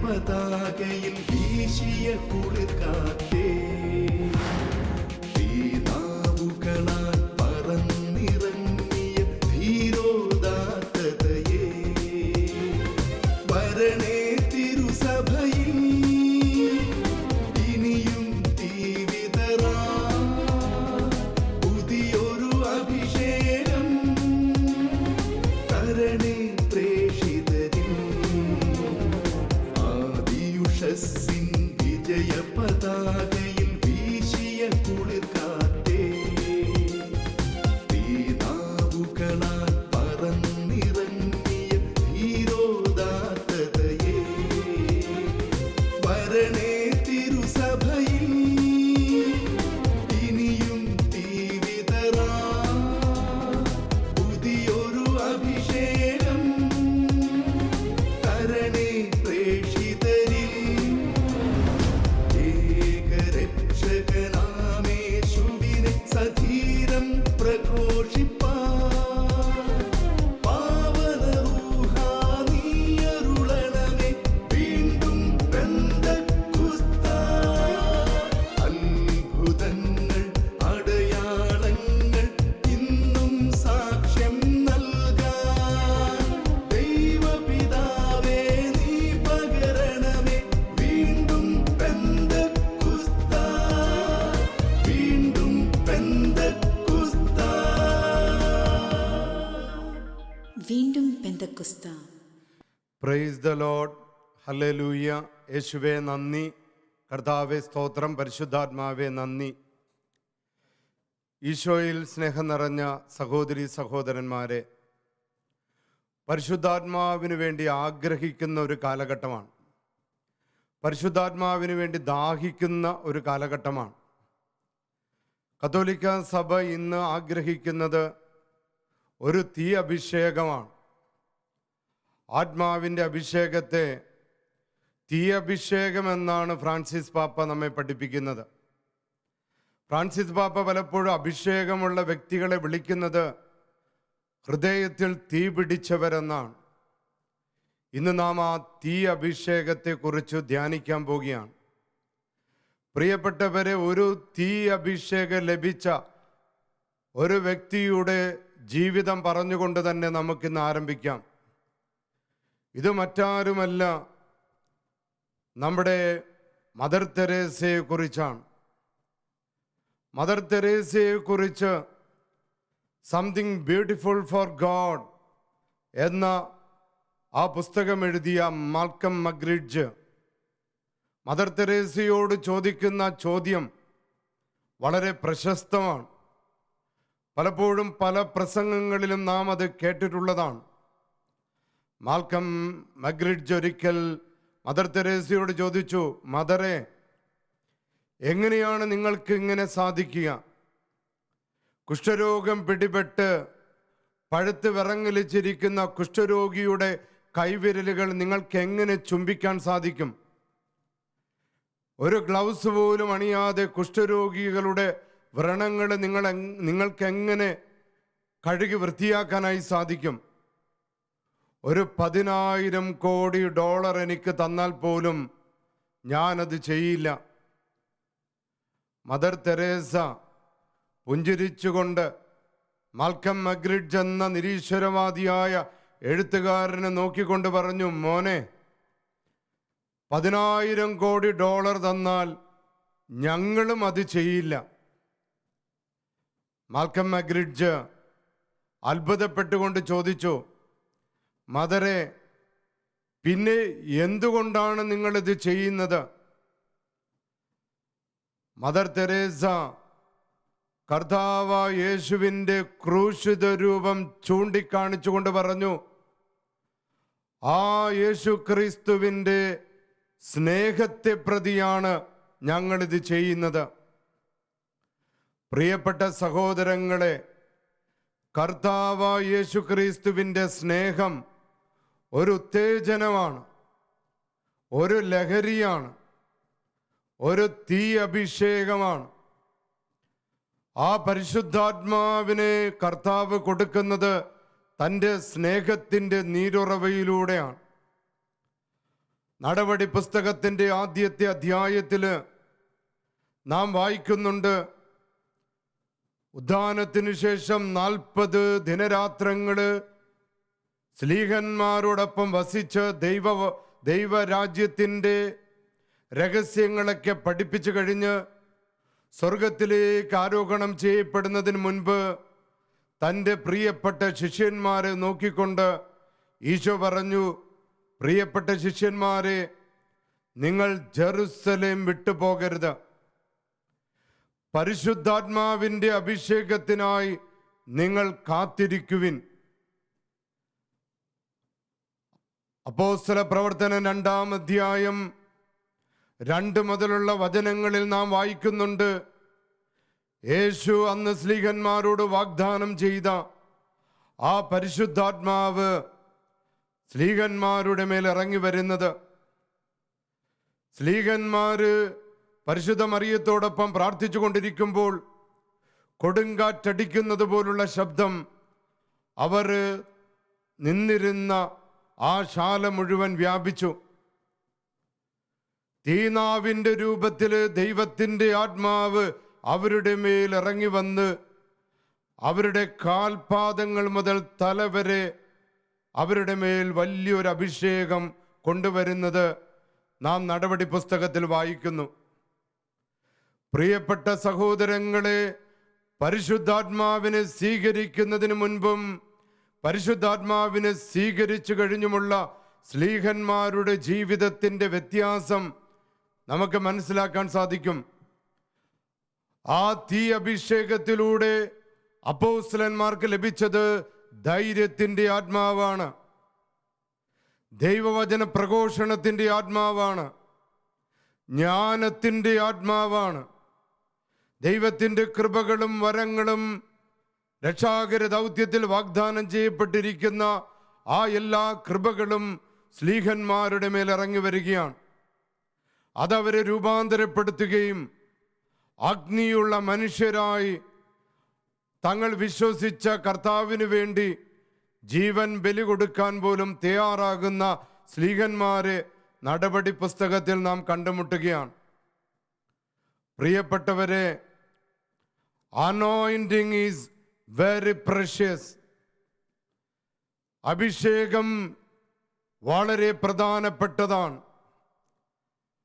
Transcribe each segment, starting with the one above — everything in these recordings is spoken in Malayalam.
പതാകയിൽ വീശിയ കുളിർക്കാറ്റേ, തീനാവുകളാൽ പറന്നിറങ്ങിയ ധീരോദാത്തതയേ, വരണേ തിരുസഭയിൽ ഇനിയും തീവിതറാ പുതിയൊരു അഭിഷേകം തരണേ പ്രേഷിതരിൽ. ആദിയുഷസ്സിൻ വിജയ പതാകയിൽ വീശിയ കുളിർക്കാറ്റേ, തീനാവുകളാൽ പറന്നിറങ്ങിയ ധീരോദാത്തതയേ, വരണേ തിരുസഭയിൽ ഇനിയും തീവിതറാ പുതിയൊരു അഭിഷേകം തരണേ പ്രേഷിതരിൽ. ഏകരക്ഷകനാമേശുവിനെ സധീരം പ്രഘോഷിപ്പാൻ പാവന റൂഹാ നീയരുളണമേ വീണ്ടും പെന്തക്കുസ്താ. അത്ഭുതങ്ങൾ അടയാളങ്ങൾ ഇന്നും സാക്ഷ്യം നൽകാൻ ദൈവപിതാവേ നീ പകരണമേ വീണ്ടും പെന്തക്കുസ്താ, വീണ്ടും പെന്തക്കുസ്താ. വീണ്ടും പെന്തക്കുസ്ത. Praise the lord. ഹല്ലേലൂയ. യേശുവേ നന്ദി. കർത്താവേ സ്തോത്രം. പരിശുദ്ധാത്മാവേ നന്ദി. ഈശോയിൽ സ്നേഹം നിറഞ്ഞ സഹോദരി സഹോദരന്മാരെ, പരിശുദ്ധാത്മാവിന് വേണ്ടി ആഗ്രഹിക്കുന്ന ഒരു കാലഘട്ടമാണ്. പരിശുദ്ധാത്മാവിന് വേണ്ടി ദാഹിക്കുന്ന ഒരു കാലഘട്ടമാണ്. കത്തോലിക്ക സഭ ഇന്ന് ആഗ്രഹിക്കുന്നത് ഒരു തീ അഭിഷേകമാണ്. ആത്മാവിൻ്റെ അഭിഷേകത്തെ തീ അഭിഷേകം എന്നാണ് ഫ്രാൻസിസ് പാപ്പ നമ്മെ പഠിപ്പിക്കുന്നത്. ഫ്രാൻസിസ് പാപ്പ പലപ്പോഴും അഭിഷേകമുള്ള വ്യക്തികളെ വിളിക്കുന്നത് ഹൃദയത്തിൽ തീ പിടിച്ചവരെന്നാണ്. ഇന്ന് നാം ആ തീ അഭിഷേകത്തെക്കുറിച്ച് ധ്യാനിക്കാൻ പോവുകയാണ്. പ്രിയപ്പെട്ടവരെ, ഒരു തീ അഭിഷേകം ലഭിച്ച ഒരു വ്യക്തിയുടെ ജീവിതം പറഞ്ഞുകൊണ്ട് തന്നെ നമുക്കിന്ന് ആരംഭിക്കാം. ഇത് മറ്റാരുമല്ല, നമ്മുടെ മദർ തെരേസയെ കുറിച്ചാണ്. മദർ തെരേസയെ കുറിച്ച് സംതിങ് ബ്യൂട്ടിഫുൾ ഫോർ ഗോഡ് എന്ന ആ പുസ്തകം എഴുതിയ മാൽക്കം മഗ്രിഡ്ജ് മദർ തെരേസയോട് ചോദിക്കുന്ന ചോദ്യം വളരെ പ്രശസ്തമാണ്. പലപ്പോഴും പല പ്രസംഗങ്ങളിലും നാം അത് കേട്ടിട്ടുള്ളതാണ്. മാൽക്കം മഗ്രിഡ്ജ് ഒരിക്കൽ മദർ തെരേസയോട് ചോദിച്ചു, മദറെ, എങ്ങനെയാണ് നിങ്ങൾക്ക് ഇങ്ങനെ സാധിക്കുക? കുഷ്ഠരോഗം പിടിപെട്ട് പഴുത്ത് വിറങ്ങലിച്ചിരിക്കുന്ന കുഷ്ഠരോഗിയുടെ കൈവിരലുകൾ നിങ്ങൾക്ക് എങ്ങനെ ചുംബിക്കാൻ സാധിക്കും? ഒരു ഗ്ലൗസ് പോലും അണിയാതെ കുഷ്ഠരോഗികളുടെ വ്രണങ്ങൾ നിങ്ങൾക്ക് എങ്ങനെ കഴുകി വൃത്തിയാക്കാനായി സാധിക്കും? ഒരു 10,000 കോടി ഡോളർ എനിക്ക് തന്നാൽ പോലും ഞാനത് ചെയ്യില്ല. മദർ തെരേസ പുഞ്ചിരിച്ചുകൊണ്ട് മാൽക്കം മഗ്രിഡ്ജ് എന്ന നിരീശ്വരവാദിയായ എഴുത്തുകാരനെ നോക്കിക്കൊണ്ട് പറഞ്ഞു, മോനെ, 10,000 കോടി ഡോളർ തന്നാൽ ഞങ്ങളും അത് ചെയ്യില്ല. മാൽക്കം മഗ്രിഡ്ജ് അത്ഭുതപ്പെട്ടുകൊണ്ട് ചോദിച്ചു, മദറെ, പിന്നെ എന്തുകൊണ്ടാണ് നിങ്ങളിത് ചെയ്യുന്നത്? മദർ തെരേസ കർത്താവ് യേശുവിൻ്റെ ക്രൂശിത രൂപം ചൂണ്ടിക്കാണിച്ചുകൊണ്ട് പറഞ്ഞു, ആ യേശു ക്രിസ്തുവിൻ്റെ സ്നേഹത്തെ പ്രതിയാണ് ഞങ്ങളിത് ചെയ്യുന്നത്. പ്രിയപ്പെട്ട സഹോദരങ്ങളെ, കർത്താവ് യേശു ക്രിസ്തുവിൻ്റെ സ്നേഹം ഒരു ഉത്തേജനമാണ്, ഒരു ലഹരിയാണ്, ഒരു തീ അഭിഷേകമാണ്. ആ പരിശുദ്ധാത്മാവിനെ കർത്താവ് കൊടുക്കുന്നത് തൻ്റെ സ്നേഹത്തിൻ്റെ നീരുറവയിലൂടെയാണ്. നടപടി പുസ്തകത്തിൻ്റെ ആദ്യത്തെ അധ്യായത്തിൽ നാം വായിക്കുന്നുണ്ട്, ഉദ്ധാനത്തിനു ശേഷം 40 ദിനരാത്രങ്ങള് സ്ലീഹന്മാരോടൊപ്പം വസിച്ച് ദൈവരാജ്യത്തിൻ്റെ രഹസ്യങ്ങളൊക്കെ പഠിപ്പിച്ചു കഴിഞ്ഞ് സ്വർഗത്തിലേക്ക് ആരോഹണം ചെയ്യപ്പെടുന്നതിന് മുൻപ് തൻ്റെ പ്രിയപ്പെട്ട ശിഷ്യന്മാരെ നോക്കിക്കൊണ്ട് ഈശോ പറഞ്ഞു, പ്രിയപ്പെട്ട ശിഷ്യന്മാരെ, നിങ്ങൾ ജെറുസലേം വിട്ടുപോകരുത്. പരിശുദ്ധാത്മാവിൻ്റെ അഭിഷേകത്തിനായി നിങ്ങൾ കാത്തിരിക്കുവിൻ. അപ്പോസ്തല പ്രവർത്തനം 2-ാം അധ്യായം 2 മുതലുള്ള വചനങ്ങളിൽ നാം വായിക്കുന്നുണ്ട്, യേശു അന്ന് സ്ലീഹന്മാരോട് വാഗ്ദാനം ചെയ്ത ആ പരിശുദ്ധാത്മാവ് സ്ലീഹന്മാരുടെ മേൽ ഇറങ്ങി വരുന്നത്. സ്ലീഹന്മാര് പരിശുദ്ധ മറിയത്തോടൊപ്പം പ്രാർത്ഥിച്ചു കൊണ്ടിരിക്കുമ്പോൾ കൊടുങ്കാറ്റടിക്കുന്നത് പോലുള്ള ശബ്ദം അവർ നിന്നിരുന്ന ആ ശാല മുഴുവൻ വ്യാപിച്ചു. തീനാവിൻ്റെ രൂപത്തിൽ ദൈവത്തിൻ്റെ ആത്മാവ് അവരുടെ മേൽ ഇറങ്ങി വന്ന് അവരുടെ കാൽപാദങ്ങൾ മുതൽ തല വരെ അവരുടെ മേൽ വലിയൊരു അഭിഷേകം കൊണ്ടുവരുന്നത് നാം നടപടി പുസ്തകത്തിൽ വായിക്കുന്നു. പ്രിയപ്പെട്ട സഹോദരങ്ങളെ, പരിശുദ്ധാത്മാവിനെ സ്വീകരിക്കുന്നതിന് മുൻപും പരിശുദ്ധാത്മാവിനെ സ്വീകരിച്ചു കഴിഞ്ഞുമുള്ള സ്ലീഹന്മാരുടെ ജീവിതത്തിൻ്റെ വ്യത്യാസം നമുക്ക് മനസ്സിലാക്കാൻ സാധിക്കും. ആ തീ അഭിഷേകത്തിലൂടെ അപ്പോസ്തലന്മാർക്ക് ലഭിച്ചത് ധൈര്യത്തിൻ്റെ ആത്മാവാണ്, ദൈവവചന പ്രഘോഷണത്തിൻ്റെ ആത്മാവാണ്, ജ്ഞാനത്തിൻ്റെ ആത്മാവാണ്. ദൈവത്തിൻ്റെ കൃപകളും വരങ്ങളും രക്ഷാകര ദൗത്യത്തിൽ വാഗ്ദാനം ചെയ്യപ്പെട്ടിരിക്കുന്ന ആ എല്ലാ കൃപകളും സ്ലീഹന്മാരുടെ മേൽ ഇറങ്ങി വരികയാണ്. അതവരെ രൂപാന്തരപ്പെടുത്തുകയും അഗ്നിയുള്ള മനുഷ്യരായി തങ്ങൾ വിശ്വസിച്ച കർത്താവിന് വേണ്ടി ജീവൻ ബലി കൊടുക്കാൻ പോലും തയ്യാറാകുന്ന സ്ലീഹന്മാരെ നടപടി പുസ്തകത്തിൽ നാം കണ്ടുമുട്ടുകയാണ്. പ്രിയപ്പെട്ടവരെ, അനോയിന്റിങ് ഈസ് വെരി പ്രഷ്യസ്. അഭിഷേകം വളരെ പ്രധാനപ്പെട്ടതാണ്.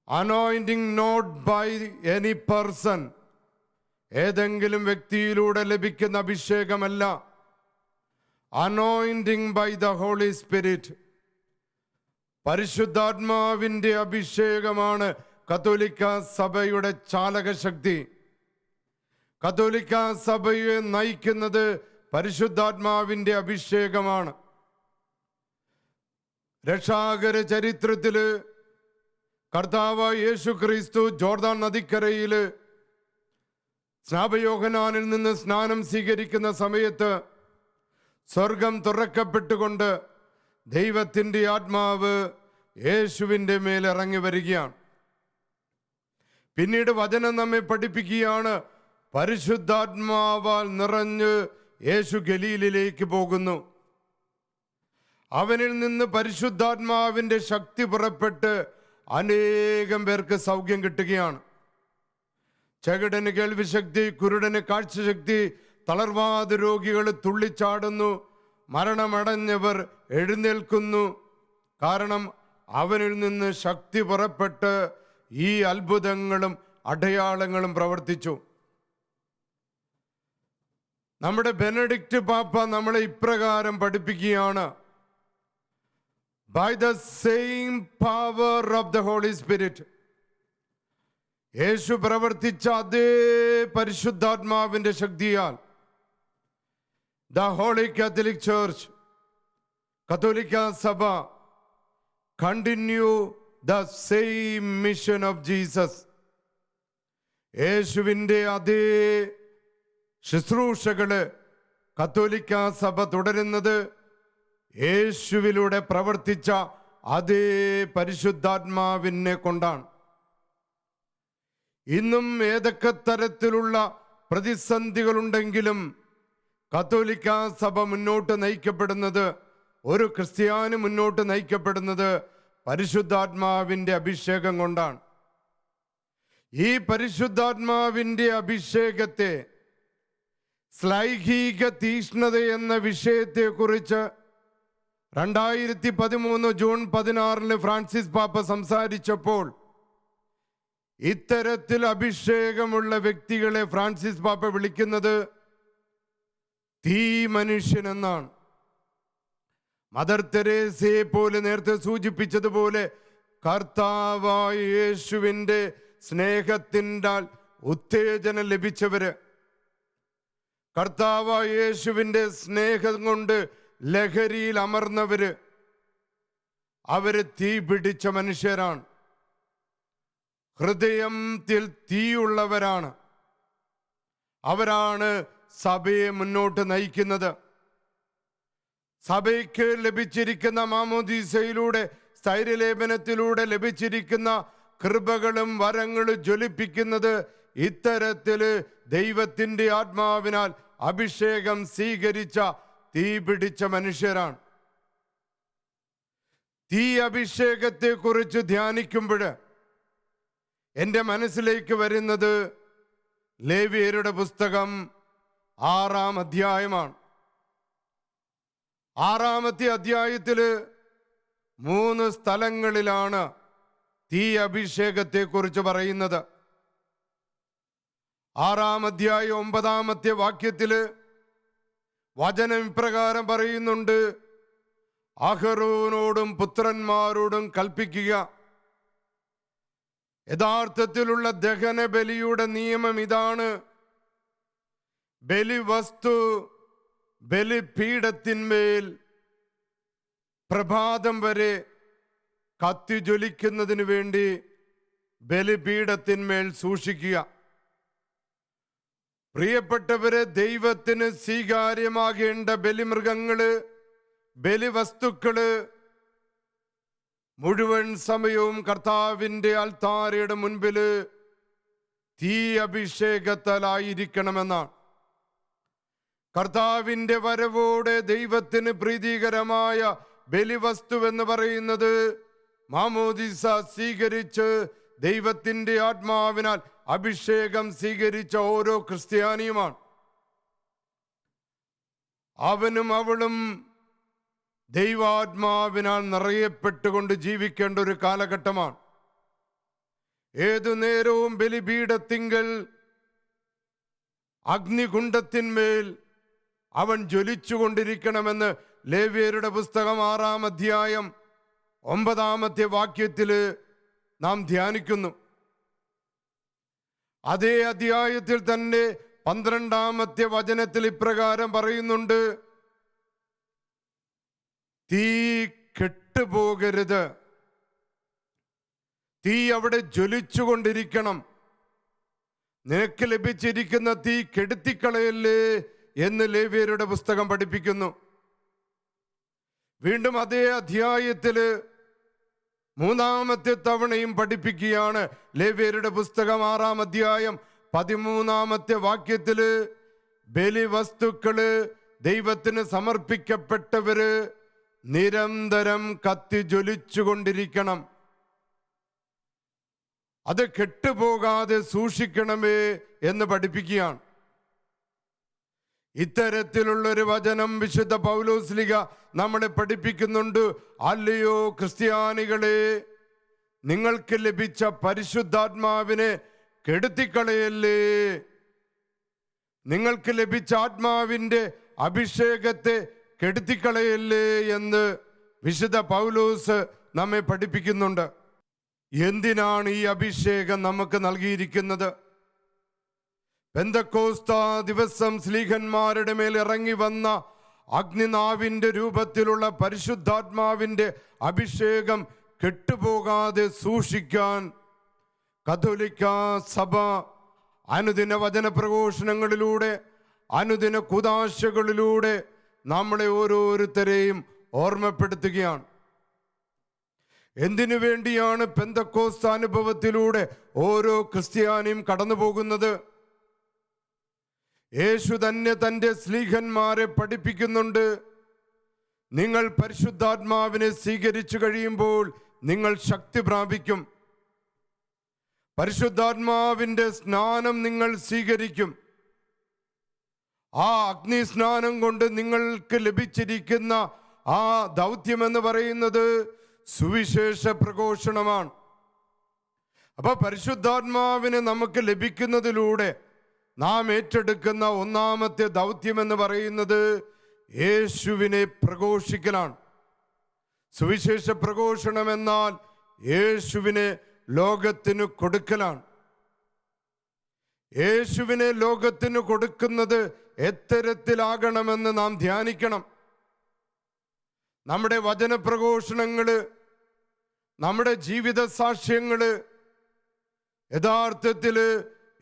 Anointing not by any person, ഏതെങ്കിലും വ്യക്തിയിലൂടെ ലഭിക്കുന്ന അഭിഷേകമല്ല. Anointing by the holy spirit, പരിശുദ്ധാത്മാവിൻ്റെ അഭിഷേകമാണ് കത്തോലിക്ക സഭയുടെ ചാലകശക്തി. കത്തോലിക്ക സഭയെ നയിക്കുന്നത് പരിശുദ്ധാത്മാവിൻ്റെ അഭിഷേകമാണ്. രക്ഷാകര ചരിത്രത്തില് കർത്താവായ യേശു ക്രിസ്തു ജോർദാൻ നദിക്കരയിൽ സ്നാപയോഹന്നാനിൽ നിന്ന് സ്നാനം സ്വീകരിക്കുന്ന സമയത്ത് സ്വർഗം തുറക്കപ്പെട്ടുകൊണ്ട് ദൈവത്തിൻ്റെ ആത്മാവ് യേശുവിൻ്റെ മേൽ ഇറങ്ങി വരികയാണ്. പിന്നീട് വചനം നമ്മെ പഠിപ്പിക്കുകയാണ്, പരിശുദ്ധാത്മാവാൽ നിറഞ്ഞ് യേശു ഗലീലിലേക്ക് പോകുന്നു. അവനിൽ നിന്ന് പരിശുദ്ധാത്മാവിൻ്റെ ശക്തി പുറപ്പെട്ട് അനേകം പേർക്ക് സൗഖ്യം കിട്ടുകയാണ്. ചെകിടന് കേൾവിശക്തി, കുരുടന് കാഴ്ചശക്തി, തളർവാദ രോഗികൾ തുള്ളിച്ചാടുന്നു, മരണമടഞ്ഞവർ എഴുന്നേൽക്കുന്നു. കാരണം അവനിൽ നിന്ന് ശക്തി പുറപ്പെട്ട് ഈ അത്ഭുതങ്ങളും അടയാളങ്ങളും പ്രവർത്തിച്ചു. നമ്മുടെ ബെനഡിക്റ്റ് പാപ്പ നമ്മളെ ഇപ്രകാരം പഠിപ്പിക്കുകയാണ്, by the same power of the holy spirit. യേശു പ്രവർത്തിച്ച അതേ പരിശുദ്ധാത്മാവിൻ്റെ ശക്തിയാൽ ദ ഹോളി കാത്തലിക് ചർച്ച്, കത്തോലിക്ക സഭ continue the same mission of Jesus. യേശുവിൻ്റെ അതേ ശുശ്രൂഷകള് കത്തോലിക്ക സഭ തുടരുന്നത് യേശുവിലൂടെ പ്രവർത്തിച്ച അതേ പരിശുദ്ധാത്മാവിനെ കൊണ്ടാണ്. ഇന്നും ഏതൊക്കെ തരത്തിലുള്ള പ്രതിസന്ധികളുണ്ടെങ്കിലും കത്തോലിക്ക സഭ മുന്നോട്ട് നയിക്കപ്പെടുന്നത്, ഒരു ക്രിസ്ത്യാനി മുന്നോട്ട് നയിക്കപ്പെടുന്നത് പരിശുദ്ധാത്മാവിൻ്റെ അഭിഷേകം കൊണ്ടാണ്. ഈ പരിശുദ്ധാത്മാവിൻ്റെ അഭിഷേകത്തെ ശ്ലൈഹിക തീഷ്ണത എന്ന വിഷയത്തെക്കുറിച്ച് 2013 ജൂൺ 16 ഫ്രാൻസിസ് പാപ്പ സംസാരിച്ചപ്പോൾ ഇത്തരത്തിൽ അഭിഷേകമുള്ള വ്യക്തികളെ ഫ്രാൻസിസ് പാപ്പ വിളിക്കുന്നത് തീ മനുഷ്യൻ എന്നാണ്. മദർ തെരേസയെ പോലെ നേരത്തെ സൂചിപ്പിച്ചതുപോലെ കർത്താവായ യേശുവിൻ്റെ സ്നേഹത്തിൻ്റെ ഉത്തേജനം ലഭിച്ചവര്, കർത്താവായ യേശുവിൻ്റെ സ്നേഹം കൊണ്ട് ലഹരിയിൽ അമർന്നവര്, അവര് തീ പിടിച്ച മനുഷ്യരാണ്. ഹൃദയത്തിൽ തീയുള്ളവരാണ്. അവരാണ് സഭയെ മുന്നോട്ട് നയിക്കുന്നത്. സഭയ്ക്ക് ലഭിച്ചിരിക്കുന്ന മാമോദീസയിലൂടെ, സ്ഥൈര്യലേപനത്തിലൂടെ ലഭിച്ചിരിക്കുന്ന കൃപകളും വരങ്ങളും ജ്വലിപ്പിക്കുന്നത് ഇത്തരത്തില് ദൈവത്തിൻ്റെ ആത്മാവിനാൽ അഭിഷേകം സ്വീകരിച്ച തീ പിടിച്ച മനുഷ്യരാണ്. തീ അഭിഷേകത്തെ കുറിച്ച് ധ്യാനിക്കുമ്പോൾ എൻ്റെ മനസ്സിലേക്ക് വരുന്നത് ലേവ്യരുടെ പുസ്തകം 6-ാം അധ്യായമാണ്. 6-ാമത്തെ അധ്യായത്തില് 3 സ്ഥലങ്ങളിലാണ് തീ അഭിഷേകത്തെ കുറിച്ച് പറയുന്നത്. 6-ാം അധ്യായം 9-ാമത്തെ വാക്യത്തില് വചനം ഇപ്രകാരം പറയുന്നുണ്ട്: അഹരോനോടും പുത്രന്മാരോടും കൽപ്പിക്കുക, യഥാർത്ഥത്തിലുള്ള ദഹന ബലിയുടെ നിയമം ഇതാണ്: ബലിവസ്തു ബലിപീഠത്തിന്മേൽ പ്രഭാതം വരെ കത്തിജ്വലിക്കുന്നതിന് വേണ്ടി ബലിപീഠത്തിന്മേൽ സൂക്ഷിക്കുക. പ്രിയപ്പെട്ടവരെ, ദൈവത്തിന് സ്വീകാര്യമാകേണ്ട ബലിമൃഗങ്ങള്, ബലിവസ്തുക്കള് മുഴുവൻ സമയവും കർത്താവിൻ്റെ അൽത്താരയുടെ മുൻപില് തീ അഭിഷേകത്താലായിരിക്കണമെന്നാണ്. കർത്താവിൻ്റെ വരവോടെ ദൈവത്തിന് പ്രീതികരമായ ബലിവസ്തു എന്ന് പറയുന്നത് മാമോദീസ സ്വീകരിച്ച് ദൈവത്തിൻ്റെ ആത്മാവിനാൽ അഭിഷേകം സ്വീകരിച്ച ഓരോ ക്രിസ്ത്യാനിയുമാണ്. അവനും അവളും ദൈവാത്മാവിനാൽ നിറയപ്പെട്ടുകൊണ്ട് ജീവിക്കേണ്ട ഒരു കാലഘട്ടമാണ്. ഏതു നേരവും ബലിപീഠത്തിങ്കൽ അഗ്നികുണ്ഡത്തിന്മേൽ അവൻ ജ്വലിച്ചുകൊണ്ടിരിക്കണമെന്ന് ലേവ്യരുടെ പുസ്തകം 6-ാം അധ്യായം 9-ാമത്തെ വാക്യത്തില് നാം ധ്യാനിക്കുന്നു. അതേ അധ്യായത്തിൽ തന്നെ 12-ാമത്തെ വചനത്തിൽ ഇപ്രകാരം പറയുന്നുണ്ട്: തീ കെട്ടുപോകരുത്, തീ അവിടെ ജ്വലിച്ചുകൊണ്ടിരിക്കണം. നിനക്ക് ലഭിച്ചിരിക്കുന്ന തീ കെടുത്തിക്കളയല്ലേ എന്ന് ലേവ്യരുടെ പുസ്തകം പഠിപ്പിക്കുന്നു. വീണ്ടും അതേ അധ്യായത്തില് 3-ാമത്തെ തവണയും പഠിപ്പിക്കുകയാണ്. ലേവ്യരുടെ പുസ്തകം 6-ാം അധ്യായം 13-ാമത്തെ വാക്യത്തില് ബലിവസ്തുക്കള് ദൈവത്തിന് സമർപ്പിക്കപ്പെട്ടവര് നിരന്തരം കത്തിജ്വലിച്ചുകൊണ്ടിരിക്കണം, അത് കെട്ടുപോകാതെ സൂക്ഷിക്കണമേ എന്ന് പഠിപ്പിക്കുകയാണ്. ഇത്തരത്തിലുള്ളൊരു വചനം വിശുദ്ധ പൗലോസ്ലീഹ നമ്മളെ പഠിപ്പിക്കുന്നുണ്ട്. അല്ലയോ ക്രിസ്ത്യാനികളെ, നിങ്ങൾക്ക് ലഭിച്ച പരിശുദ്ധാത്മാവിനെ കെടുത്തിക്കളയല്ലേ, നിങ്ങൾക്ക് ലഭിച്ച ആത്മാവിൻ്റെ അഭിഷേകത്തെ കെടുത്തിക്കളയല്ലേ എന്ന് വിശുദ്ധ പൗലോസ് നമ്മെ പഠിപ്പിക്കുന്നുണ്ട്. എന്തിനാണ് ഈ അഭിഷേകം നമുക്ക് നൽകിയിരിക്കുന്നത്? പെന്തക്കോസ്ത ദിവസം സ്ലീഹന്മാരുടെ മേൽ ഇറങ്ങി വന്ന അഗ്നിനാവിൻ്റെ രൂപത്തിലുള്ള പരിശുദ്ധാത്മാവിൻ്റെ അഭിഷേകം കെട്ടുപോകാതെ സൂക്ഷിക്കാൻ കത്തോലിക്ക സഭ അനുദിന വചന പ്രഘോഷണങ്ങളിലൂടെ, അനുദിന കുദാശകളിലൂടെ നമ്മളെ ഓരോരുത്തരെയും ഓർമ്മപ്പെടുത്തുകയാണ്. എന്തിനു വേണ്ടിയാണ് പെന്തക്കോസ്ത് അനുഭവത്തിലൂടെ ഓരോ ക്രിസ്ത്യാനിയും കടന്നു പോകുന്നത്? യേശു തന്നെ തൻ്റെ സ്ലീഹന്മാരെ പഠിപ്പിക്കുന്നുണ്ട്. നിങ്ങൾ പരിശുദ്ധാത്മാവിനെ സ്വീകരിച്ചു കഴിയുമ്പോൾ നിങ്ങൾ ശക്തി പ്രാപിക്കും. പരിശുദ്ധാത്മാവിൻ്റെ സ്നാനം നിങ്ങൾ സ്വീകരിക്കും. ആ അഗ്നി സ്നാനം കൊണ്ട് നിങ്ങൾക്ക് ലഭിച്ചിരിക്കുന്ന ആ ദൗത്യമെന്ന് പറയുന്നത് സുവിശേഷ പ്രഘോഷണമാണ്. അപ്പൊ പരിശുദ്ധാത്മാവിനെ നമുക്ക് ലഭിക്കുന്നതിലൂടെ നാം ഏറ്റെടുക്കുന്ന ഒന്നാമത്തെ ദൗത്യമെന്ന് പറയുന്നത് യേശുവിനെ പ്രഘോഷിക്കലാണ്. സുവിശേഷ പ്രഘോഷണം എന്നാൽ യേശുവിനെ ലോകത്തിന് കൊടുക്കലാണ്. യേശുവിനെ ലോകത്തിന് കൊടുക്കുന്നത് എത്തരത്തിലാകണമെന്ന് നാം ധ്യാനിക്കണം. നമ്മുടെ വചനപ്രഘോഷണങ്ങള്, നമ്മുടെ ജീവിത സാക്ഷ്യങ്ങള് യഥാർത്ഥത്തില്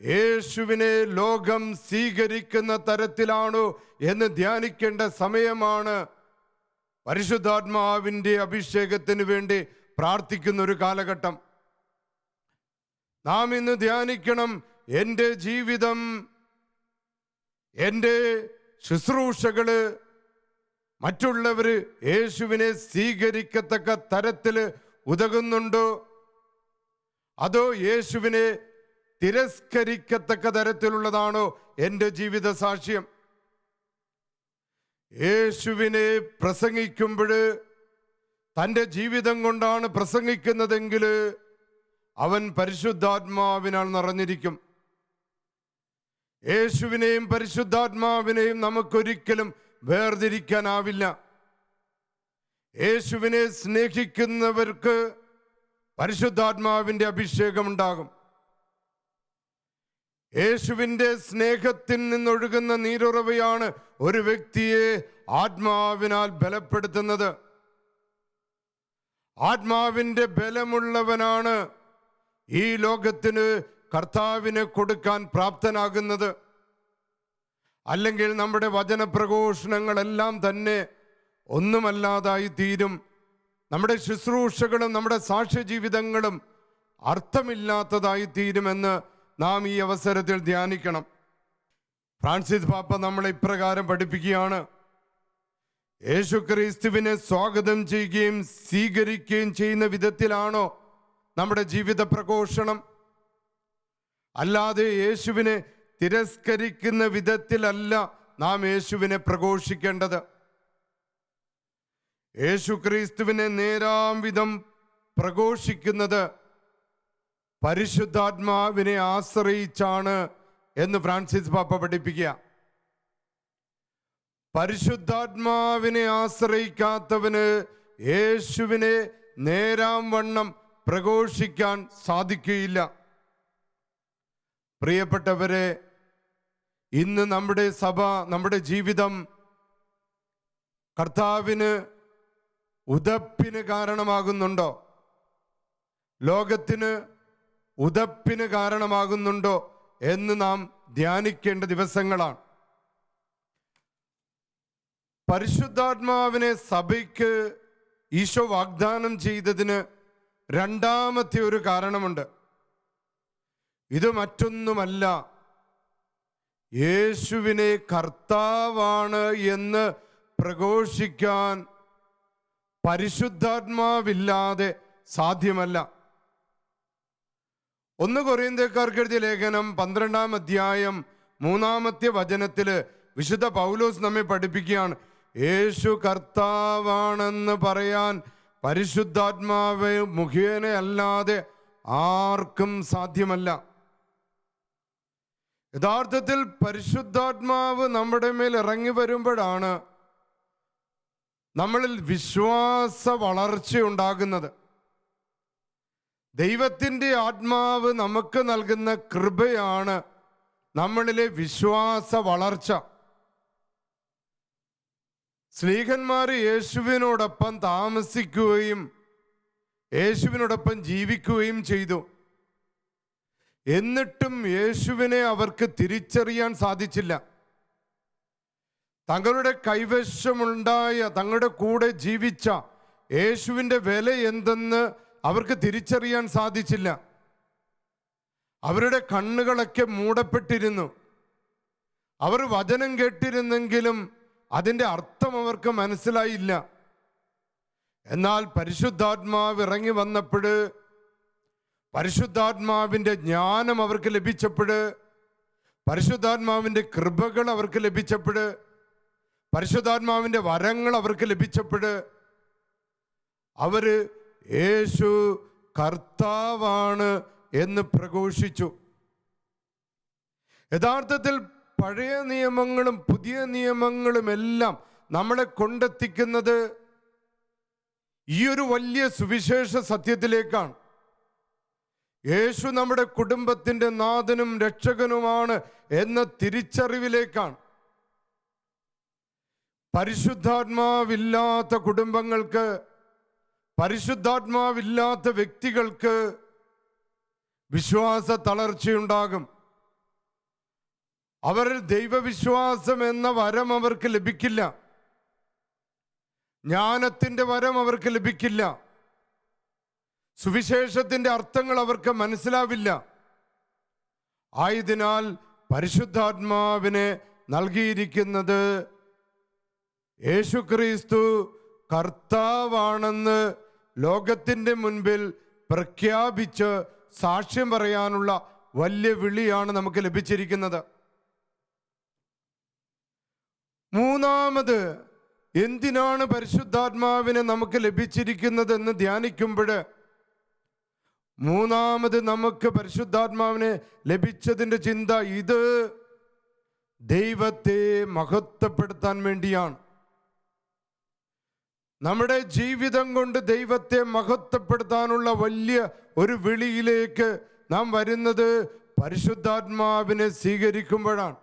യേശുവിനെ ലോകം സ്വീകരിക്കുന്ന തരത്തിലാണോ എന്ന് ധ്യാനിക്കേണ്ട സമയമാണ്. പരിശുദ്ധാത്മാവിൻ്റെ അഭിഷേകത്തിന് വേണ്ടി പ്രാർത്ഥിക്കുന്ന ഒരു കാലഘട്ടം. നാം ഇന്ന് ധ്യാനിക്കണം, എൻ്റെ ജീവിതം, എൻ്റെ ശുശ്രൂഷകള് മറ്റുള്ളവര് യേശുവിനെ സ്വീകരിക്കത്തക്ക തരത്തില് ഉതകുന്നുണ്ടോ, അതോ യേശുവിനെ തിരസ്കരിക്കത്തക്ക തരത്തിലുള്ളതാണോ എൻ്റെ ജീവിത സാക്ഷ്യം? യേശുവിനെ പ്രസംഗിക്കുമ്പോൾ തൻ്റെ ജീവിതം കൊണ്ടാണ് പ്രസംഗിക്കുന്നതെങ്കിൽ അവൻ പരിശുദ്ധാത്മാവിനാൽ നിറഞ്ഞിരിക്കും. യേശുവിനെയും പരിശുദ്ധാത്മാവിനെയും നമുക്കൊരിക്കലും വേർതിരിക്കാനാവില്ല. യേശുവിനെ സ്നേഹിക്കുന്നവർക്ക് പരിശുദ്ധാത്മാവിൻ്റെ അഭിഷേകം ഉണ്ടാകും. യേശുവിൻ്റെ സ്നേഹത്തിൽ നിന്നൊഴുകുന്ന നീരുറവയാണ് ഒരു വ്യക്തിയെ ആത്മാവിനാൽ ബലപ്പെടുത്തുന്നത്. ആത്മാവിൻ്റെ ബലമുള്ളവനാണ് ഈ ലോകത്തിന് കർത്താവിനെ കൊടുക്കാൻ പ്രാപ്തനാകുന്നത്. അല്ലെങ്കിൽ നമ്മുടെ വചനപ്രഘോഷണങ്ങളെല്ലാം തന്നെ ഒന്നുമല്ലാതായി തീരും. നമ്മുടെ ശുശ്രൂഷകളും നമ്മുടെ സാക്ഷ്യജീവിതങ്ങളും അർത്ഥമില്ലാത്തതായി തീരുമെന്ന് നാം ഈ അവസരത്തിൽ ധ്യാനിക്കണം. ഫ്രാൻസിസ് പാപ്പ നമ്മളെ ഇപ്രകാരം പഠിപ്പിക്കുകയാണ്: യേശുക്രിസ്തുവിനെ സ്വാഗതം ചെയ്യുകയും സ്വീകരിക്കുകയും ചെയ്യുന്ന വിധത്തിലാണോ നമ്മുടെ ജീവിത പ്രഘോഷണം? അല്ലാതെ യേശുവിനെ തിരസ്കരിക്കുന്ന വിധത്തിലല്ല നാം യേശുവിനെ പ്രഘോഷിക്കേണ്ടത്. യേശുക്രിസ്തുവിനെ നേരാം വിധം പ്രഘോഷിക്കുന്നത് പരിശുദ്ധാത്മാവിനെ ആശ്രയിച്ചാണ് എന്ന് ഫ്രാൻസിസ് പാപ്പ പഠിപ്പിക്കുക. പരിശുദ്ധാത്മാവിനെ ആശ്രയിക്കാത്തവന് യേശുവിനെ നേരാം വണ്ണം പ്രഘോഷിക്കാൻ സാധിക്കുകയില്ല. പ്രിയപ്പെട്ടവരെ, ഇന്ന് നമ്മുടെ സഭ, നമ്മുടെ ജീവിതം കർത്താവിന് ഉദപ്പിന് കാരണമാകുന്നുണ്ടോ? ലോകത്തിന് ഉദപ്പിന് കാരണമാകുന്നുണ്ടോ എന്ന് നാം ധ്യാനിക്കേണ്ട ദിവസങ്ങളാണ്. പരിശുദ്ധാത്മാവിനെ സഭയ്ക്ക് ഈശോ വാഗ്ദാനം ചെയ്തതിന് രണ്ടാമത്തെ ഒരു കാരണമുണ്ട്. ഇത് മറ്റൊന്നുമല്ല, യേശുവിനെ കർത്താവാണ് എന്ന് പ്രഘോഷിക്കാൻ പരിശുദ്ധാത്മാവില്ലാതെ സാധ്യമല്ല. 1 കൊരിന്ത്യക്കാർക്ക് എഴുതിയ ലേഖനം 12-ാം അധ്യായം 3-ാമത്തെ വചനത്തില് വിശുദ്ധ പൗലോസ് നമ്മെ പഠിപ്പിക്കുകയാണ്: യേശു കർത്താവാണെന്ന് പറയാൻ പരിശുദ്ധാത്മാവ് മുഖേന അല്ലാതെ ആർക്കും സാധ്യമല്ല. യഥാർത്ഥത്തിൽ പരിശുദ്ധാത്മാവ് നമ്മുടെ മേൽ ഇറങ്ങി വരുമ്പോഴാണ് നമ്മളിൽ വിശ്വാസ വളർച്ച ഉണ്ടാകുന്നത്. ദൈവത്തിൻ്റെ ആത്മാവ് നമുക്ക് നൽകുന്ന കൃപയാണ് നമ്മളിലെ വിശ്വാസ വളർച്ച. സ്ലീഹന്മാർ യേശുവിനോടൊപ്പം താമസിക്കുകയും യേശുവിനോടൊപ്പം ജീവിക്കുകയും ചെയ്തു. എന്നിട്ടും യേശുവിനെ അവർക്ക് തിരിച്ചറിയാൻ സാധിച്ചില്ല. തങ്ങളുടെ കൈവശമുണ്ടായ, തങ്ങളുടെ കൂടെ ജീവിച്ച യേശുവിൻ്റെ വില എന്തെന്ന് അവർക്ക് തിരിച്ചറിയാൻ സാധിച്ചില്ല. അവരുടെ കണ്ണുകളൊക്കെ മൂടപ്പെട്ടിരുന്നു. അവർ വചനം കേട്ടിരുന്നെങ്കിലും അതിൻ്റെ അർത്ഥം അവർക്ക് മനസ്സിലായില്ല. എന്നാൽ പരിശുദ്ധാത്മാവ് ഇറങ്ങി വന്നപ്പോൾ, പരിശുദ്ധാത്മാവിൻ്റെ ജ്ഞാനം അവർക്ക് ലഭിച്ചപ്പോൾ, പരിശുദ്ധാത്മാവിൻ്റെ കൃപകൾ അവർക്ക് ലഭിച്ചപ്പോൾ, പരിശുദ്ധാത്മാവിൻ്റെ വരങ്ങൾ അവർക്ക് ലഭിച്ചപ്പോൾ അവര് യേശു കർത്താവാണ് എന്ന് പ്രഘോഷിച്ചു. യഥാർത്ഥത്തിൽ പഴയ നിയമങ്ങളും പുതിയ നിയമങ്ങളും എല്ലാം നമ്മളെ കൊണ്ടെത്തിക്കുന്നത് ഈ ഒരു വലിയ സുവിശേഷ സത്യത്തിലേക്കാണ്. യേശു നമ്മുടെ കുടുംബത്തിൻ്റെ നാഥനും രക്ഷകനുമാണ് എന്ന തിരിച്ചറിവിലേക്കാണ്. പരിശുദ്ധാത്മാവില്ലാത്ത കുടുംബങ്ങൾക്ക്, പരിശുദ്ധാത്മാവില്ലാത്ത വ്യക്തികൾക്ക് വിശ്വാസ തളർച്ചയുണ്ടാകും. അവരിൽ ദൈവവിശ്വാസം എന്ന വരം അവർക്ക് ലഭിക്കില്ല. ജ്ഞാനത്തിൻ്റെ വരം അവർക്ക് ലഭിക്കില്ല. സുവിശേഷത്തിൻ്റെ അർത്ഥങ്ങൾ അവർക്ക് മനസ്സിലാവില്ല. ആയതിനാൽ പരിശുദ്ധാത്മാവിനെ നൽകിയിരിക്കുന്നത് യേശുക്രിസ്തു കർത്താവാണെന്ന് ലോകത്തിൻ്റെ മുൻപിൽ പ്രഖ്യാപിച്ച് സാക്ഷ്യം പറയാനുള്ള വലിയ വിളിയാണ് നമുക്ക് ലഭിച്ചിരിക്കുന്നത്. മൂന്നാമത്, എന്തിനാണ് പരിശുദ്ധാത്മാവിനെ നമുക്ക് ലഭിച്ചിരിക്കുന്നത് എന്ന് ധ്യാനിക്കുമ്പോൾ, മൂന്നാമത് നമുക്ക് പരിശുദ്ധാത്മാവിനെ ലഭിച്ചതിൻ്റെ ചിന്ത ഇത് ദൈവത്തെ മഹത്വപ്പെടുത്താൻ വേണ്ടിയാണ്. നമ്മുടെ ജീവിതം കൊണ്ട് ദൈവത്തെ മഹത്വപ്പെടുത്താനുള്ള വലിയ ഒരു വിളിയിലേക്ക് നാം വരുന്നത് പരിശുദ്ധാത്മാവിനെ സ്വീകരിക്കുമ്പോഴാണ്.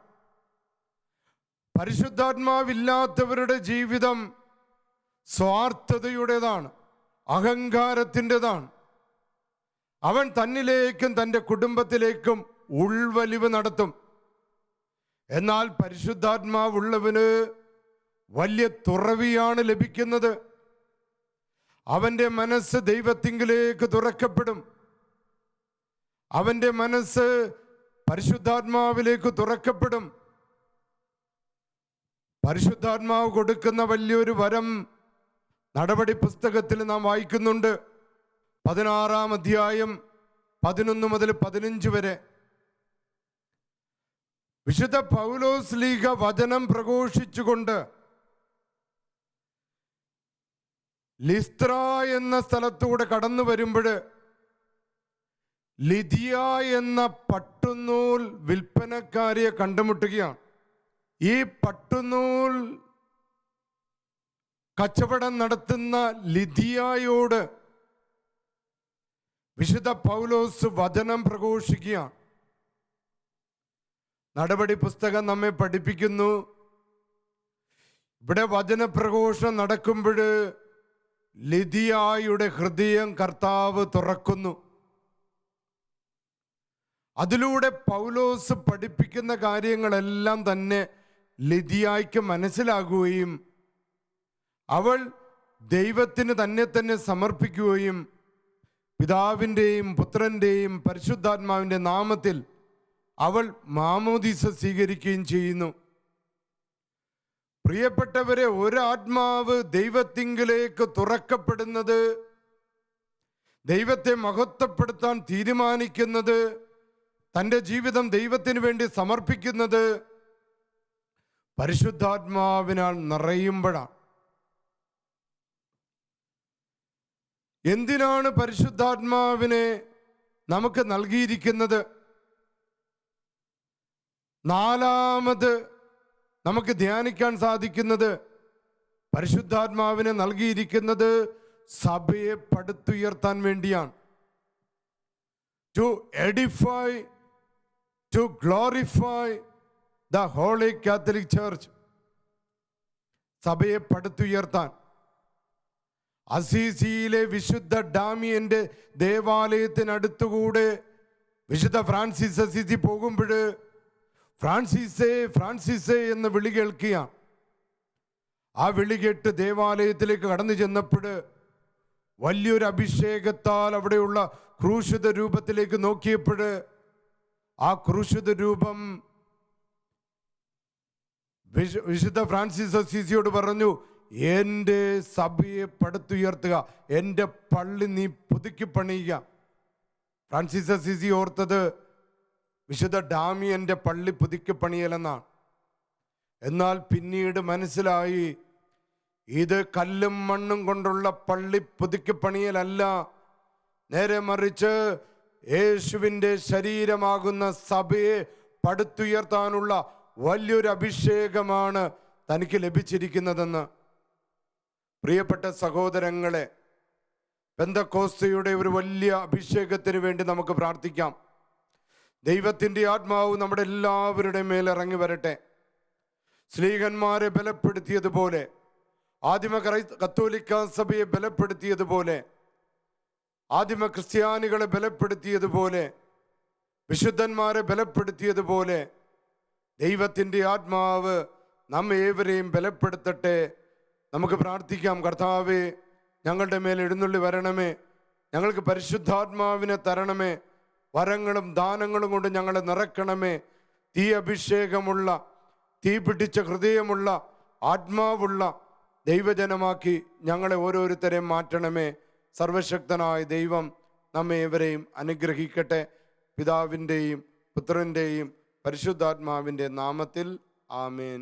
പരിശുദ്ധാത്മാവില്ലാത്തവരുടെ ജീവിതം സ്വാർത്ഥതയുടേതാണ്, അഹങ്കാരത്തിൻ്റെതാണ്. അവൻ തന്നിലേക്കും തൻ്റെ കുടുംബത്തിലേക്കും ഉൾവലിവ് നടത്തും. എന്നാൽ പരിശുദ്ധാത്മാവുള്ളവന് വലിയ തുറവിയാണ് ലഭിക്കുന്നത്. അവൻ്റെ മനസ്സ് ദൈവത്തിങ്കിലേക്ക് തുറക്കപ്പെടും. അവൻ്റെ മനസ്സ് പരിശുദ്ധാത്മാവിലേക്ക് തുറക്കപ്പെടും. പരിശുദ്ധാത്മാവ് കൊടുക്കുന്ന വലിയൊരു വരം നടപടി പുസ്തകത്തിൽ നാം വായിക്കുന്നുണ്ട്. 16-ാം അധ്യായം 11 മുതൽ 15 വരെ വിശുദ്ധ പൗലോസ് ലീഗ വചനം പ്രഘോഷിച്ചുകൊണ്ട് ലിസ്ത്ര എന്ന സ്ഥലത്തൂടെ കടന്നു വരുമ്പോൾ ലിദിയ എന്ന പട്ടുനൂൽ വിൽപ്പനക്കാരിയെ കണ്ടുമുട്ടുകയാണ്. ഈ പട്ടുനൂൽ കച്ചവടം നടത്തുന്ന ലിദിയയോട് വിശുദ്ധ പൗലോസ് വചനം പ്രഘോഷിക്കുകയാണ്. നടപടി പുസ്തകം നമ്മെ പഠിപ്പിക്കുന്നു, ഇവിടെ വചനപ്രഘോഷണം നടക്കുമ്പോൾ ലിദിയയുടെ ഹൃദയം കർത്താവ് തുറക്കുന്നു. അതിലൂടെ പൗലോസ് പഠിപ്പിക്കുന്ന കാര്യങ്ങളെല്ലാം തന്നെ ലിദിയയ്ക്ക് മനസ്സിലാകുകയും അവൾ ദൈവത്തിന് തന്നെ സമർപ്പിക്കുകയും പിതാവിൻ്റെയും പുത്രൻ്റെയും പരിശുദ്ധാത്മാവിൻ്റെ നാമത്തിൽ അവൾ മാമോദീസ സ്വീകരിക്കുകയും ചെയ്യുന്നു. പ്രിയപ്പെട്ടവരെ, ഒരാത്മാവ് ദൈവത്തിങ്കിലേക്ക് തുറക്കപ്പെടുന്നത്, ദൈവത്തെ മഹത്വപ്പെടുത്താൻ തീരുമാനിക്കുന്നത്, തൻ്റെ ജീവിതം ദൈവത്തിന് വേണ്ടി സമർപ്പിക്കുന്നത് പരിശുദ്ധാത്മാവിനാൽ നിറയുമ്പോഴാണ്. എന്തിനാണ് പരിശുദ്ധാത്മാവിനെ നമുക്ക് നൽകിയിരിക്കുന്നത്? നാലാമത് നമുക്ക് ധ്യാനിക്കാൻ സാധിക്കുന്നത്, പരിശുദ്ധാത്മാവിനെ നൽകിയിരിക്കുന്നത് സഭയെ പടുത്തുയർത്താൻ വേണ്ടിയാണ്. To edify, to glorify the holy Catholic Church. സഭയെ പടുത്തുയർത്താൻ. അസീസിയിലെ വിശുദ്ധ ഡാമിയന്റെ ദേവാലയത്തിനടുത്തുകൂടെ വിശുദ്ധ ഫ്രാൻസിസ് അസീസി പോകുമ്പോൾ ഫ്രാൻസിസേ ഫ്രാൻസിസേ എന്ന് വിളി കേൾക്കുകയാണ്. ആ വിളി കേട്ട് ദേവാലയത്തിലേക്ക് കടന്നു ചെന്നപ്പോൾ വലിയൊരു അഭിഷേകത്താൽ അവിടെയുള്ള ക്രൂശിത രൂപത്തിലേക്ക് നോക്കിയപ്പോൾ ആ ക്രൂശിത രൂപം വിശുദ്ധ ഫ്രാൻസിസ് അസീസിയോട് പറഞ്ഞു, എൻ്റെ സഭയെ പടുത്തുയർത്തുക, എൻ്റെ പള്ളി നീ പുതുക്കി പണിയുക. ഫ്രാൻസിസ് അസീസി ഓർത്തത് വിശുദ്ധ ഡാമിയൻ്റെ പള്ളി പുതുക്കി പണിയലെന്നാണ്. എന്നാൽ പിന്നീട് മനസ്സിലായി ഇത് കല്ലും മണ്ണും കൊണ്ടുള്ള പള്ളി പുതുക്കി പണിയലല്ല, നേരെ മറിച്ച് യേശുവിൻ്റെ ശരീരമാകുന്ന സഭയെ പടുത്തുയർത്താനുള്ള വലിയൊരു അഭിഷേകമാണ് തനിക്ക് ലഭിച്ചിരിക്കുന്നതെന്ന്. പ്രിയപ്പെട്ട സഹോദരങ്ങളെ, പെന്തക്കോസ്തയുടെ ഒരു വലിയ അഭിഷേകത്തിന് വേണ്ടി നമുക്ക് പ്രാർത്ഥിക്കാം. ദൈവത്തിൻ്റെ ആത്മാവ് നമ്മുടെ എല്ലാവരുടെ മേൽ ഇറങ്ങി വരട്ടെ. സ്ലീഹന്മാരെ ബലപ്പെടുത്തിയതുപോലെ, ആദിമ കത്തോലിക്ക സഭയെ ബലപ്പെടുത്തിയതുപോലെ, ആദിമ ക്രിസ്ത്യാനികളെ ബലപ്പെടുത്തിയതുപോലെ, വിശുദ്ധന്മാരെ ബലപ്പെടുത്തിയതുപോലെ ദൈവത്തിൻ്റെ ആത്മാവ് നമ്മെ ഏവരെയും ബലപ്പെടുത്തട്ടെ. നമുക്ക് പ്രാർത്ഥിക്കാം. കർത്താവേ, ഞങ്ങളുടെ മേൽ എഴുന്നള്ളി വരണമേ, ഞങ്ങൾക്ക് പരിശുദ്ധാത്മാവിനെ തരണമേ, വരങ്ങളും ദാനങ്ങളും കൊണ്ട് ഞങ്ങളെ നിറക്കണമേ. തീ അഭിഷേകമുള്ള, തീ പിടിച്ച ഹൃദയമുള്ള, ആത്മാവുള്ള ദൈവജനമാക്കി ഞങ്ങളെ ഓരോരുത്തരെയും മാറ്റണമേ. സർവശക്തനായ ദൈവം നമ്മെ ഏവരെയും അനുഗ്രഹിക്കട്ടെ. പിതാവിൻ്റെയും പുത്രൻ്റെയും പരിശുദ്ധാത്മാവിൻ്റെ നാമത്തിൽ ആമേൻ.